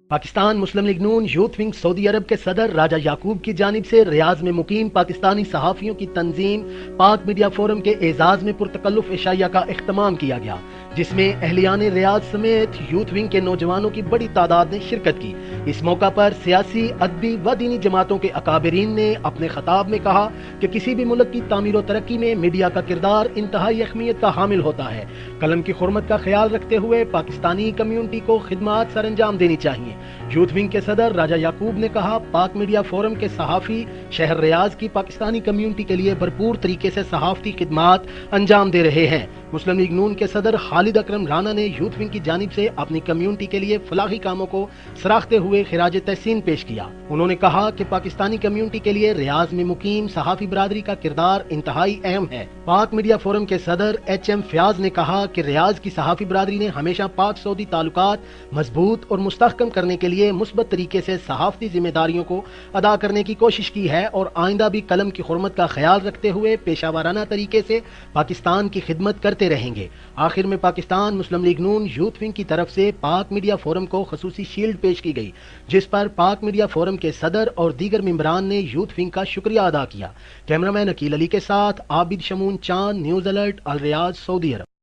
پاکستان مسلم league نون youth wing سعودی عرب کے صدر راجہ یعقوب کی جانب سے ریاض میں مقیم پاکستانی صحافیوں کی تنظیم پاک میڈیا فورم کے اعزاز میں پرتکلف عشائیہ کا اہتمام کیا گیا، جس میں اہلیان ریاض سمیت یوتھ ونگ کے نوجوانوں کی بڑی تعداد نے شرکت کی۔ اس موقع پر سیاسی، ادبی و دینی جماعتوں کے اکابرین نے اپنے خطاب میں کہا کہ کسی بھی ملک کی تعمیر و ترقی میں میڈیا کا کردار انتہائی اہمیت کا حامل ہوتا ہے۔ قلم کی حرمت کا خیال رکھتے ہوئے پاکستانی کمیونٹی کو خدمات سر انجام دینی چاہیے۔ یوتھ ونگ کے صدر راجہ یعقوب نے کہا، پاک میڈیا فورم کے صحافی شہر ریاض کی پاکستانی کمیونٹی کے لیے بھرپور طریقے سے صحافتی خدمات انجام دے رہے ہیں۔ مسلم لیگ نون کے صدر خالد اکرم رانا نے یوتھ ونگ کی جانب سے اپنی کمیونٹی کے لیے فلاحی کاموں کو سراہتے ہوئے خراج تحسین پیش کیا۔ انہوں نے کہا کہ پاکستانی کمیونٹی کے لیے ریاض میں مقیم صحافی برادری کا کردار انتہائی اہم ہے۔ پاک میڈیا فورم کے صدر ایچ ایم فیاض نے کہا کہ ریاض کی صحافی برادری نے ہمیشہ پاک سعودی تعلقات مضبوط اور مستحکم کرنے کے لیے مثبت طریقے سے صحافتی ذمہ داریوں کو ادا کرنے کی کوشش کی ہے اور آئندہ بھی قلم کی حرمت کا خیال رکھتے ہوئے پیشہ ورانہ طریقے سے پاکستان کی خدمت کرتے رہیں گے۔ آخر میں پاکستان مسلم لیگ نون یوتھ ونگ کی طرف سے پاک میڈیا فورم کو خصوصی شیلڈ پیش کی گئی، جس پر پاک میڈیا فورم کے صدر اور دیگر ممبران نے یوتھ ونگ کا شکریہ ادا کیا۔ کیمرہ مین عقیل علی کے ساتھ عابد شمون چاند، نیوز الرٹ، الریاض، سعودی عرب۔